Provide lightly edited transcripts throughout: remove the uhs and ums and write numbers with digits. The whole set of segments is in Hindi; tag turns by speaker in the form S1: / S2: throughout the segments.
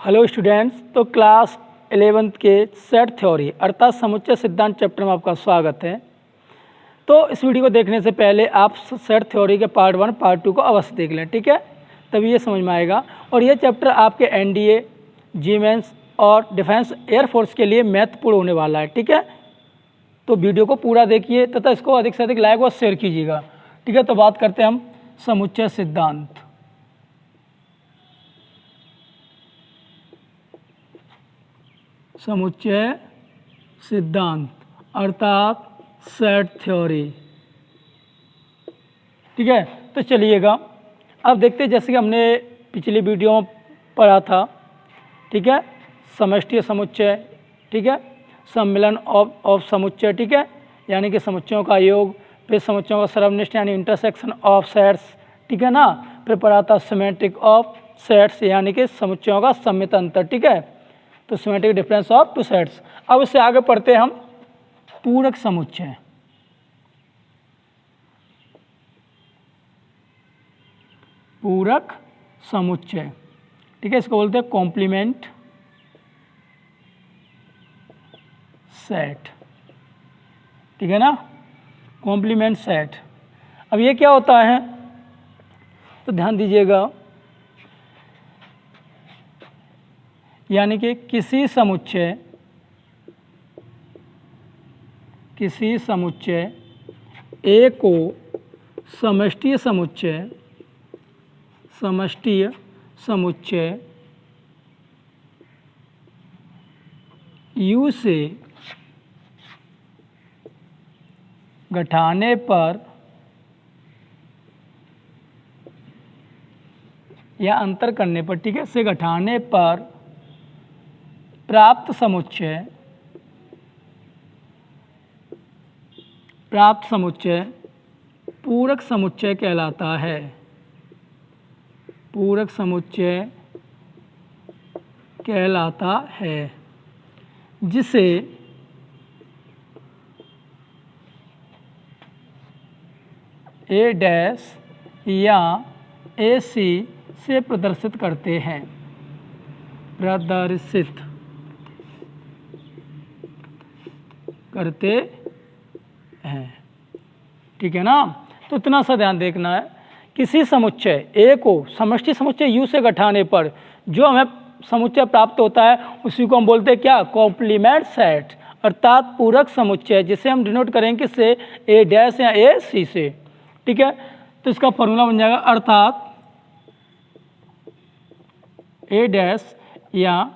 S1: हेलो स्टूडेंट्स, तो क्लास 11th के सेट थ्योरी अर्थात समुच्चय सिद्धांत चैप्टर में आपका स्वागत है। तो इस वीडियो को देखने से पहले आप सेट थ्योरी के पार्ट 1 पार्ट 2 को अवश्य देख लें, ठीक है, तभी ये समझ में आएगा। और ये चैप्टर आपके एनडीए, जी मेंस और डिफेंस एयरफोर्स के लिए महत्वपूर्ण होने वाला है, ठीक है। तो वीडियो को पूरा देखिए तथा इसको अधिक से अधिक लाइक और शेयर कीजिएगा, ठीक है। तो बात करते हैं हम समुच्चय सिद्धांत। समुच्चय सिद्धांत अर्थात सेट थ्योरी, ठीक है। तो चलिएगा अब देखते हैं, जैसे कि हमने पिछली वीडियो में पढ़ा था, ठीक है, समष्टि समुच्चय, ठीक है, सम्मिलन ऑफ समुच्चय, ठीक है, यानी कि समुच्चयों का योग, फिर समुच्चयों का सर्वनिष्ठ यानी इंटरसेक्शन ऑफ सेट्स, ठीक है ना। फिर पढ़ा था सिमेट्रिक ऑफ सेट्स यानी कि समुच्चयों का सम्मित अंतर, ठीक है, तो symmetric difference of two sets. अब इससे आगे पढ़ते हैं हम पूरक समुच्चय। पूरक समुच्चय, ठीक है, इसको बोलते हैं कॉम्प्लीमेंट सेट, ठीक है ना, कॉम्प्लीमेंट सेट। अब ये क्या होता है, तो ध्यान दीजिएगा, यानी कि किसी समुच्चय ए को समष्टि समुच्चय U से घटाने पर या अंतर करने पर, ठीक है, से घटाने पर प्राप्त समुच्चय पूरक समुच्चय कहलाता है। पूरक समुच्चय कहलाता है, जिसे ए डैश या ए सी से प्रदर्शित करते हैं, ठीक है ना। तो इतना सा ध्यान देखना है, किसी समुच्चय ए को समष्टि समुच्चय यू से घटाने पर जो हमें समुच्चय प्राप्त होता है उसी को हम बोलते हैं क्या, कॉम्प्लीमेंट सेट अर्थात पूरक समुच्चय, जिसे हम डिनोट करेंगे किससे, ए डैश या ए सी से, ठीक है। तो इसका फॉर्मूला बन जाएगा अर्थात ए डैश या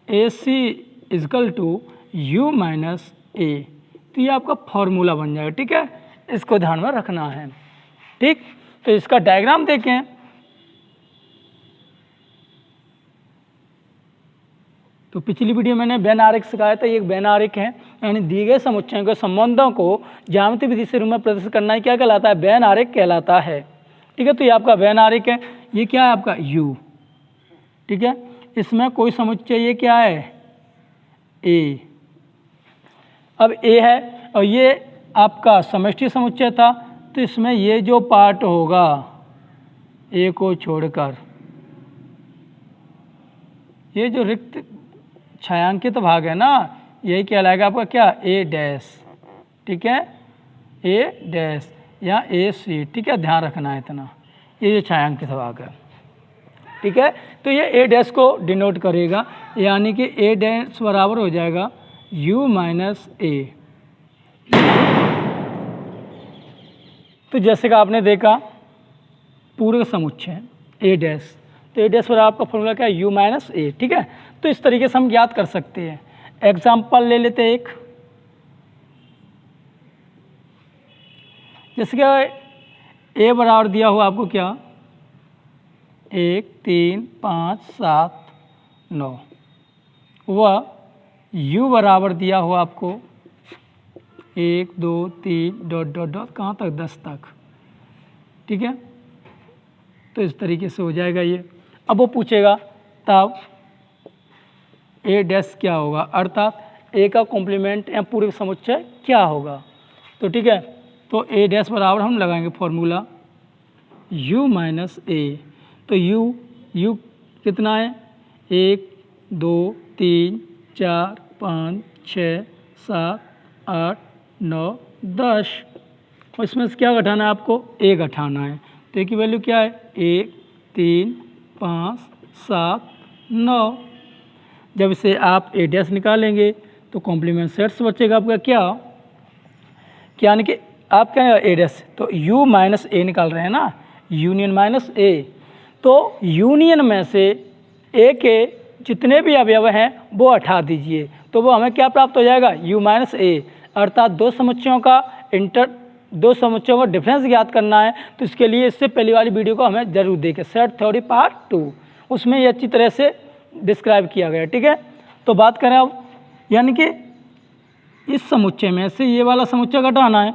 S1: ए सी इजकल टू यू माइनस ए। तो ये आपका फॉर्मूला बन जाएगा, ठीक है, इसको ध्यान में रखना है, ठीक। तो इसका डायग्राम देखें, तो पिछली वीडियो मैंने वेन आरेख सिखाया था, ये एक वेन आरेख है, यानी दिए गए समुच्चयों के संबंधों को ज्यामितीय विधि से रूप में प्रदर्शित करना है, क्या कहलाता है, वेन आरेख कहलाता है, ठीक है। तो ये आपका वेन आरेख है, ये क्या है आपका U, ठीक है, इसमें कोई समुच्चय ये क्या है, A। अब A है और ये आपका समष्टि समुच्चय था, तो इसमें ये जो पार्ट होगा A को छोड़कर, ये जो रिक्त छायांकित भाग है ना, यही कहलाएगा आपका क्या, A डैश, ठीक है, A डैश या A सी, ठीक है, ध्यान रखना है इतना, ये जो छायांकित भाग है, ठीक है। तो ये A डैश को डिनोट करेगा, यानी कि A डैश बराबर हो जाएगा U माइनस A। तो जैसे कि आपने देखा पूरक समुच्चय ए डैश, तो ए डैश पर आपका फॉर्मूला क्या है, U माइनस ए, ठीक है। तो इस तरीके से हम ज्ञात कर सकते हैं। एग्जाम्पल ले लेते हैं एक, जैसे कि ए बराबर दिया हुआ आपको क्या, 1 3 5 7 9, वह U बराबर दिया हुआ आपको 1 2 3 डॉट डॉट डॉट कहाँ तक, 10 तक, ठीक है। तो इस तरीके से हो जाएगा ये। अब वो पूछेगा तब ए डैश क्या होगा, अर्थात ए का कॉम्प्लीमेंट या पूरक समुच्चय क्या होगा, तो ठीक है। तो ए डैश बराबर हम लगाएंगे फॉर्मूला U माइनस ए। तो U कितना है, 1 2 3 4 5 6 7 8 9 10। और इसमें से क्या घटाना है आपको? 1 घटाना है। तो एक की वैल्यू क्या है? 1 3 5 7 9। जब इसे आप ए डैश निकालेंगे तो कॉम्प्लीमेंट सेट्स बचेगा आपका क्या, यानी कि आप क्या ए डैश, तो यू माइनस ए निकाल रहे हैं ना, यूनियन माइनस ए। तो यूनियन में से ए के जितने भी अवयव हैं वो हटा दीजिए, तो वो हमें क्या प्राप्त हो जाएगा? यू माइनस ए। अर्थात दो समुच्चयों का डिफरेंस ज्ञात करना है। तो इसके लिए इससे पहली वाली वीडियो को हमें जरूर देखें, सेट थ्योरी पार्ट 2, उसमें ये अच्छी तरह से डिस्क्राइब किया गया। ठीक है, तो बात करें अब, यानी कि इस समुच्चय में से ये वाला समुच्चय घटाना है।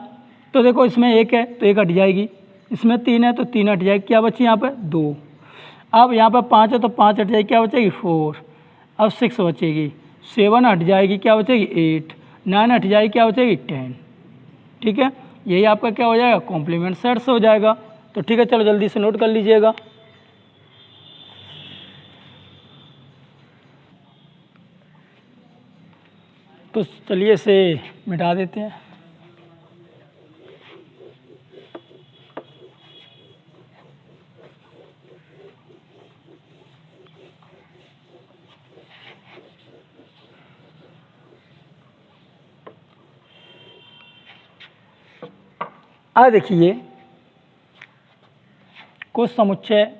S1: तो देखो इसमें 1 है तो 1 हट जाएगी, इसमें 3 है तो 3 हट जाएगी, क्या बची यहाँ पे? 2। अब यहाँ पे 5 है तो 5 हट जाएगी, क्या बचेगी? 4। अब 6 बचेगी, 7 हट जाएगी, क्या बचेगी? 8। 9 हट जाएगी, क्या बचेगी? 10। ठीक है, यही आपका क्या हो जाएगा? कॉम्प्लीमेंट सेट्स हो जाएगा। तो ठीक है, चलो जल्दी से नोट कर लीजिएगा। तो चलिए इसे मिटा देते हैं। देखिए कुछ समुच्चय,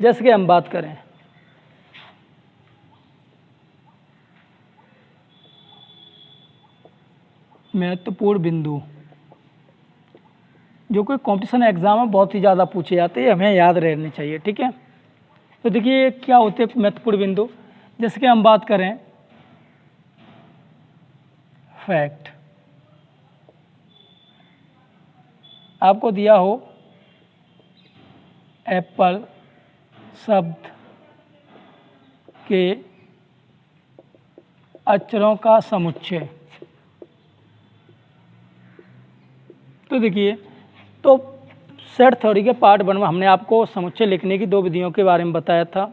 S1: जैसे कि हम बात करें महत्वपूर्ण बिंदु, जो कोई कंपटीशन एग्जाम में बहुत ही ज़्यादा पूछे जाते हैं, हमें याद रहने चाहिए। ठीक है, तो देखिए क्या होते हैं महत्वपूर्ण बिंदु। जैसे कि हम बात करें फैक्ट, आपको दिया हो एप्पल शब्द के अक्षरों का समुच्चय। तो देखिए, तो सेट थ्योरी के पार्ट 1 में हमने आपको समुच्चय लिखने की 2 विधियों के बारे में बताया था।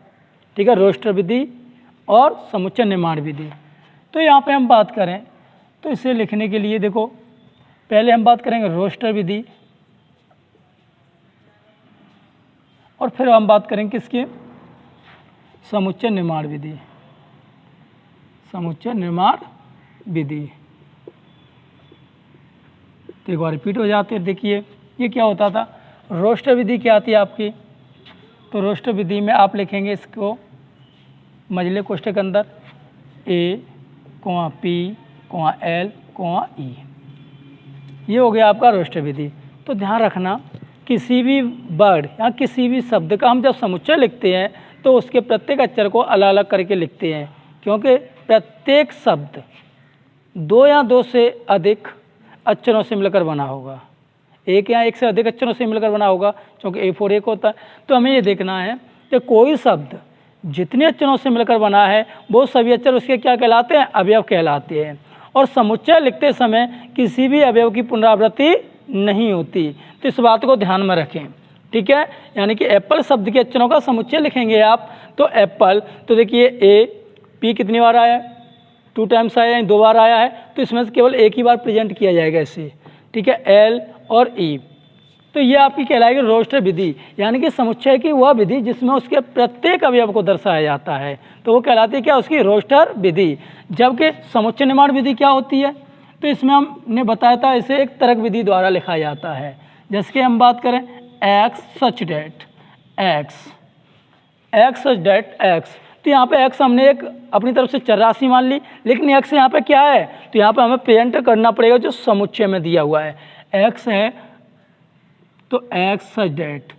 S1: ठीक है, रोस्टर विधि और समुच्चय निर्माण विधि। तो यहाँ पे हम बात करें तो इसे लिखने के लिए देखो, पहले हम बात करेंगे रोस्टर विधि और फिर हम बात करेंगे किसकी? समुच्चय निर्माण विधि। समुच्चय निर्माण विधि तो एक बार रिपीट हो जाते हैं। देखिए ये क्या होता था, रोस्टर विधि क्या आती है आपकी? तो रोस्टर विधि में आप लिखेंगे इसको मझले कोष्ठक के अंदर A, P, L, E। ये हो गया आपका रोस्टर विधि। तो ध्यान रखना, किसी भी वर्ड या किसी भी शब्द का हम जब समुच्चय लिखते हैं तो उसके प्रत्येक अक्षर को अलग अलग करके लिखते हैं, क्योंकि प्रत्येक शब्द 2 या 2 से अधिक अक्षरों से मिलकर बना होगा, 1 या 1 से अधिक अक्षरों से मिलकर बना होगा, क्योंकि A4 1 होता है। तो हमें ये देखना है कि कोई शब्द जितने अक्षरों से मिलकर बना है वो सभी अक्षर उसके क्या कहलाते हैं? अवयव कहलाते हैं। और समुच्चय लिखते समय किसी भी अवयव की पुनरावृत्ति नहीं होती, तो इस बात को ध्यान में रखें। ठीक है, यानी कि एप्पल शब्द के अक्षरों का समुच्चय लिखेंगे आप तो एप्पल, तो देखिए P कितनी बार आया है? 2 टाइम्स आया है, 2 बार आया है, तो इसमें से केवल एक ही बार प्रेजेंट किया जाएगा इसे। ठीक है, L और E, तो ये आपकी कहलाएगी रोस्टर विधि, यानी कि समुच्चय की वह विधि जिसमें उसके प्रत्येक अवयव को दर्शाया जाता है, तो वो कहलाती है क्या? उसकी रोस्टर विधि। जबकि समुच्चय निर्माण विधि क्या होती है? तो इसमें हमने बताया था इसे एक तर्क विधि द्वारा लिखा जाता है। जैसे कि हम बात करें एक्स सच डेट एक्स, तो यहाँ पे एक्स हमने एक अपनी तरफ से चर राशि मान ली, लेकिन एक्स यहाँ पे क्या है? तो यहाँ पे हमें प्रेजेंट करना पड़ेगा जो समुच्चय में दिया हुआ है। एक्स है तो एक्स सच डेट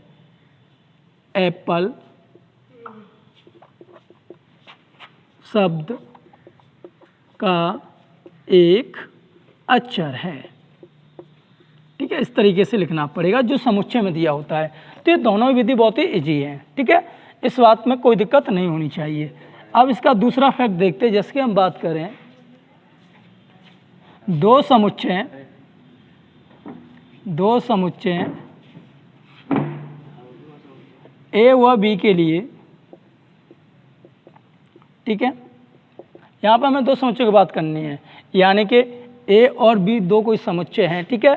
S1: एप्पल शब्द का एक अक्षर है। ठीक है, इस तरीके से लिखना पड़ेगा जो समुच्चय में दिया होता है। तो ये दोनों विधि बहुत ही इजी है। ठीक है, इस बात में कोई दिक्कत नहीं होनी चाहिए। अब इसका दूसरा फैक्ट देखते हैं। जैसे कि हम बात करें दो समुच्चय A व B के लिए, ठीक है। यहाँ पर हमें दो समुच्चयों की बात करनी है, यानी कि ए और बी दो कोई समुच्चय हैं, ठीक है।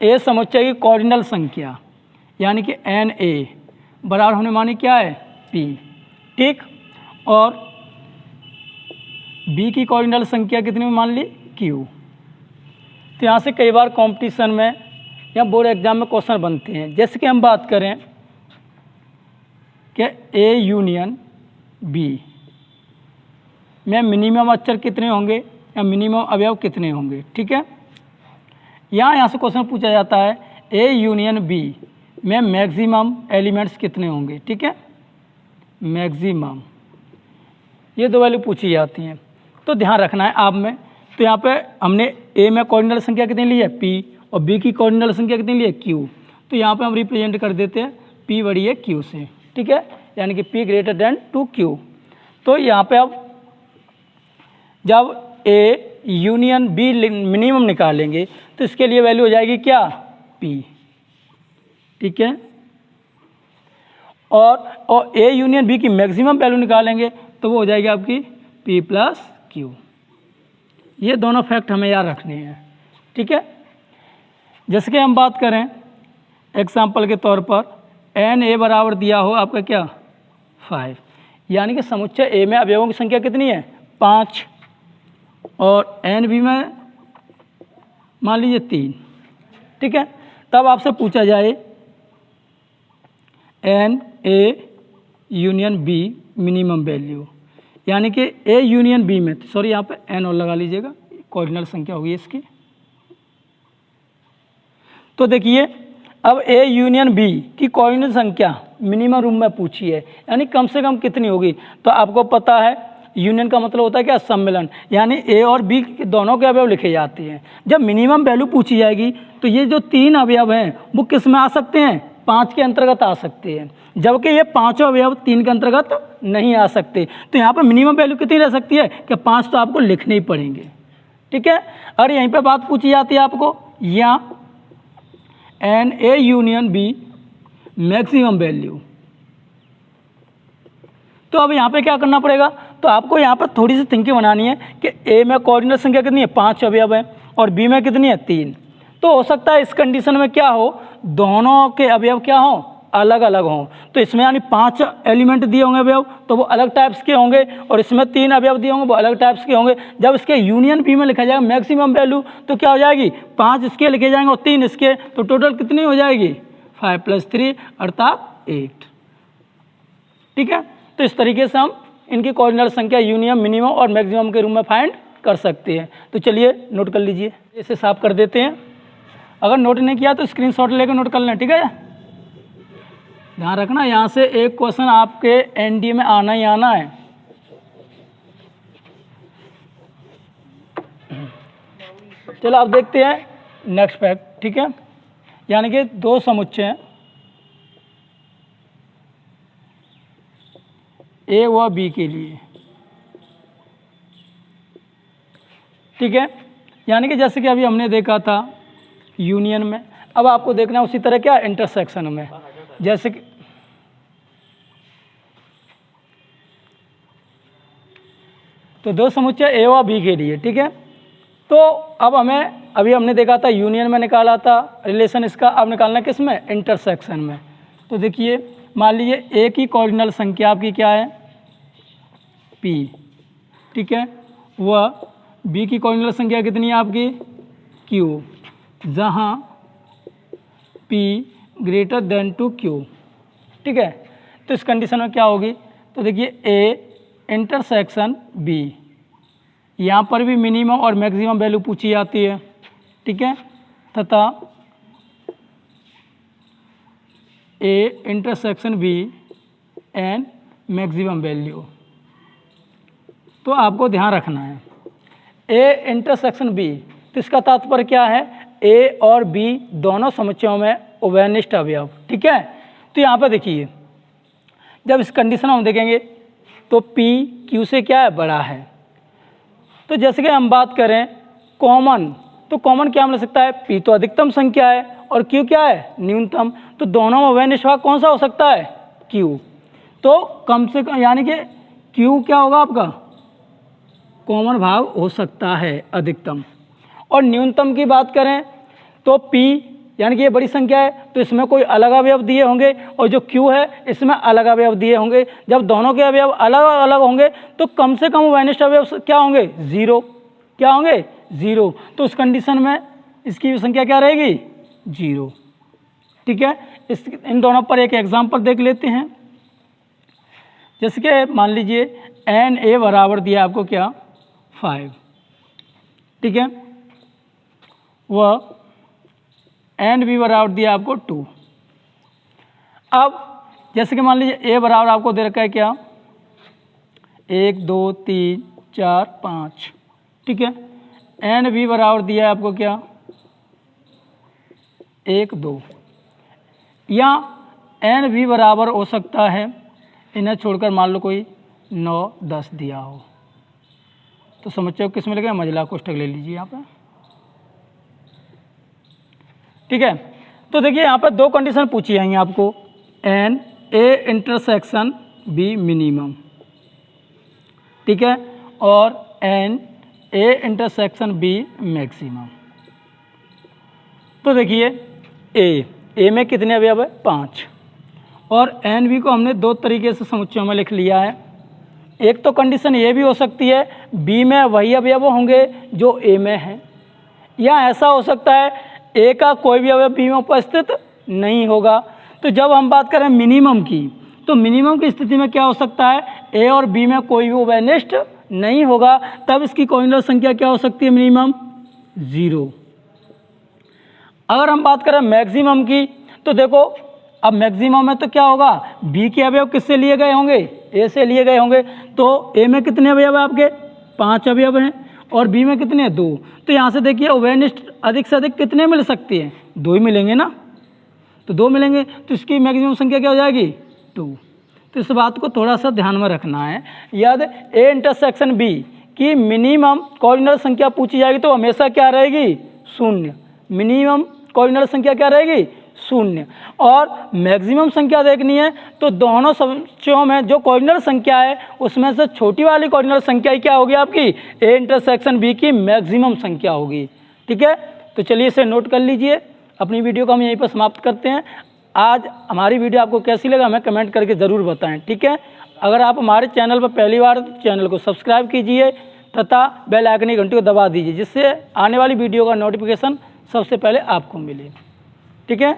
S1: ए समुच्चय की कॉर्डिनल संख्या यानी कि एन ए बराबर होने मानी क्या है पी, ठीक। और बी की कॉर्डिनल संख्या कितनी मान ली क्यू। तो यहाँ से कई बार कंपटीशन में या बोर्ड एग्जाम में क्वेश्चन बनते हैं। जैसे कि हम बात करें कि ए यूनियन बी में मिनिमम अक्षर कितने होंगे या मिनिमम अवयव कितने होंगे, ठीक है। यहाँ से क्वेश्चन पूछा जाता है ए यूनियन बी में मैक्सिमम एलिमेंट्स कितने होंगे, ठीक है। मैक्सिमम ये दो वैल्यू पूछी जाती हैं, तो ध्यान रखना है आप में। तो यहाँ पे हमने ए में कॉर्डिनल संख्या कितनी ली है पी और बी की कॉर्डिनल संख्या कितनी ली है क्यू। तो यहाँ पे हम रिप्रेजेंट कर देते हैं पी बड़ी है क्यू से, ठीक है, यानी कि P greater than two Q. तो यहाँ पे अब जब ए यूनियन बी मिनिमम निकालेंगे तो इसके लिए वैल्यू हो जाएगी क्या पी, ठीक है। और ए यूनियन बी की मैक्सिमम वैल्यू निकालेंगे तो वो हो जाएगी आपकी पी प्लस क्यू। ये दोनों फैक्ट हमें याद रखने हैं, ठीक है। जैसे कि हम बात करें एग्जाम्पल के तौर पर एन ए बराबर दिया हो आपका क्या 5, यानी कि समुच्चय ए में अवयवों की संख्या कितनी है 5 और एन बी में मान लीजिए 3, ठीक है। तब आपसे पूछा जाए N A union B minimum value, यानी कि ए यूनियन बी में, सॉरी यहाँ पे एन और लगा लीजिएगा, कॉर्डिनल संख्या होगी इसकी। तो देखिए अब ए यूनियन बी की कॉर्डिनल संख्या मिनिमम रूप में पूछी है, यानी कम से कम कितनी होगी। तो आपको पता है यूनियन का मतलब होता है क्या सम्मिलन, यानी ए और बी दोनों के अवयव लिखे जाते हैं। जब मिनिमम वैल्यू पूछी जाएगी तो ये जो 3 अवयव हैं वो किस में आ सकते हैं 5 के अंतर्गत आ सकते हैं, जबकि ये 5 अवयव 3 के अंतर्गत नहीं आ सकते। तो यहाँ पर मिनिमम वैल्यू कितनी रह सकती है कि 5 तो आपको लिखने ही पड़ेंगे, ठीक है। और यहीं पे बात पूछी जाती है आपको या N A union B maximum value. तो अब यहाँ पे क्या करना पड़ेगा, तो आपको यहाँ पर थोड़ी सी थिंकिंग बनानी है कि ए में कोऑर्डिनेट संख्या कितनी है 5 अवयव है और बी में कितनी है 3। तो हो सकता है इस कंडीशन में क्या हो दोनों के अवयव क्या हो अलग अलग हों। तो इसमें यानी 5 एलिमेंट दिए होंगे अवयव तो वो अलग टाइप्स के होंगे और इसमें 3 अवयव दिए होंगे वो अलग टाइप्स के होंगे। जब इसके यूनियन बी में लिखा जाएगा मैक्सिमम वैल्यू तो क्या हो जाएगी 5 इसके लिखे जाएंगे और 3 इसके, तो टोटल कितनी हो जाएगी 5 + 3 अर्थात 8, ठीक है। तो इस तरीके से हम इनकी कोऑर्डिनेट संख्या यूनियन मिनिमम और मैक्सिमम के रूप में फाइंड कर सकते हैं। तो चलिए नोट कर लीजिए, इसे साफ कर देते हैं। अगर नोट नहीं किया तो स्क्रीनशॉट लेकर नोट कर लें, ठीक है। ध्यान रखना यहाँ से एक क्वेश्चन आपके एनडीए में आना ही आना है। चलो अब देखते हैं नेक्स्ट फैक्ट, ठीक है। यानी कि 2 समुच्चय हैं ए व बी के लिए, ठीक है। यानी कि जैसे कि अभी हमने देखा था यूनियन में, अब आपको देखना है उसी तरह क्या इंटरसेक्शन में। जैसे कि तो 2 समुच्चय ए व बी के लिए, ठीक है। तो अब हमें अभी हमने देखा था यूनियन में निकाला था रिलेशन इसका, अब निकालना किस में इंटरसेक्शन में। तो देखिए मान लीजिए ए की कोऑर्डिनल संख्या आपकी क्या है पी, ठीक है, वह बी की कोऑर्डिनल संख्या कितनी है आपकी क्यू, जहाँ P greater than two Q, ठीक है। तो इस कंडीशन में क्या होगी, तो देखिए ए इंटरसेक्शन बी, यहाँ पर भी मिनिमम और मैक्सिमम वैल्यू पूछी जाती है, ठीक है, तथा A intersection B and maximum value. तो आपको ध्यान रखना है ए इंटरसेक्शन बी, तो इसका तात्पर्य क्या है ए और बी दोनों समुच्चयों में उभयनिष्ठ अवयव, ठीक है। तो यहाँ पर देखिए जब इस कंडीशन में हम देखेंगे तो P Q से क्या है बड़ा है। तो जैसे कि हम बात करें कॉमन, तो कॉमन क्या मिल सकता है P तो अधिकतम संख्या है और Q क्या है न्यूनतम, तो दोनों में उभयनिष्ठ भाग कौन सा हो सकता है Q। तो कम से कम यानी कि Q क्या होगा आपका कॉमन भाग हो सकता है अधिकतम। और न्यूनतम की बात करें तो p यानी कि ये बड़ी संख्या है तो इसमें कोई अलग अवयव दिए होंगे और जो q है इसमें अलग अवयव दिए होंगे। जब दोनों के अवयव अलग अलग होंगे तो कम से कम वैनिष्ठ अवयव क्या होंगे? 0। क्या होंगे? 0। तो उस कंडीशन में इसकी संख्या क्या रहेगी? 0। ठीक है, इन दोनों पर एक एग्जाम्पल देख लेते हैं। जैसे कि मान लीजिए NA बराबर दिया आपको क्या? 5। ठीक है, वह NB बराबर दिया आपको 2। अब जैसे कि मान लीजिए A बराबर आपको दे रखा है क्या? 1 2 3 4 5। ठीक है, NB बराबर दिया है आपको क्या? 1 2। या NB बराबर हो सकता है, इन्हें छोड़कर मान लो कोई 9 10 दिया हो, तो समझो किस में लगेगा? मझला कोष्ठक ले लीजिए यहाँ पे। ठीक है, तो देखिए यहाँ पर दो कंडीशन पूछी जाएंगी आपको, N A intersection B minimum. ठीक है, और N A intersection B maximum. तो देखिए ए में कितने अवयव है? 5। और एन बी को हमने दो तरीके से समुच्चयों में लिख लिया है। एक तो कंडीशन ये भी हो सकती है बी में वही अवयव होंगे जो ए में है, या ऐसा हो सकता है ए का कोई भी अवयव बी में उपस्थित नहीं होगा। तो जब हम बात करें मिनिमम की, तो मिनिमम की स्थिति में क्या हो सकता है? ए और बी में कोई भी उभयनिष्ठ नहीं होगा, तब इसकी कोऑर्डिनल संख्या क्या हो सकती है? मिनिमम 0। अगर हम बात करें मैक्सिमम की, तो देखो अब मैक्सिमम में तो क्या होगा? बी के अवयव किससे लिए गए होंगे? ए से लिए गए होंगे। तो ए में कितने अवयव है आपके? 5 अवयव हैं, और बी में कितने? 2। तो यहाँ से देखिए उभयनिष्ठ अधिक से अधिक कितने मिल सकती हैं? 2 ही मिलेंगे ना, तो 2 मिलेंगे, तो इसकी मैक्सिमम संख्या क्या हो जाएगी? 2। तो इस बात को थोड़ा सा ध्यान में रखना है। याद ए इंटरसेक्शन बी की मिनिमम कोऑर्डिनल संख्या पूछी जाएगी तो हमेशा क्या रहेगी? 0। मिनिमम कोऑर्डिनल संख्या क्या रहेगी? 0। और मैक्सिमम संख्या देखनी है तो दोनों समुच्चयों में जो कोऑर्डिनल संख्या है उसमें से छोटी वाली कोऑर्डिनल संख्या ही क्या होगी आपकी? ए इंटरसेक्शन बी की मैक्सिमम संख्या होगी। ठीक है, तो चलिए इसे नोट कर लीजिए। अपनी वीडियो को हम यहीं पर समाप्त करते हैं। आज हमारी वीडियो आपको कैसी लगा हमें कमेंट करके ज़रूर बताएं। ठीक है, अगर आप हमारे चैनल पर पहली बार, चैनल को सब्सक्राइब कीजिए तथा बेल आइकन की घंटी को दबा दीजिए, जिससे आने वाली वीडियो का नोटिफिकेशन सबसे पहले आपको मिले। ठीक है।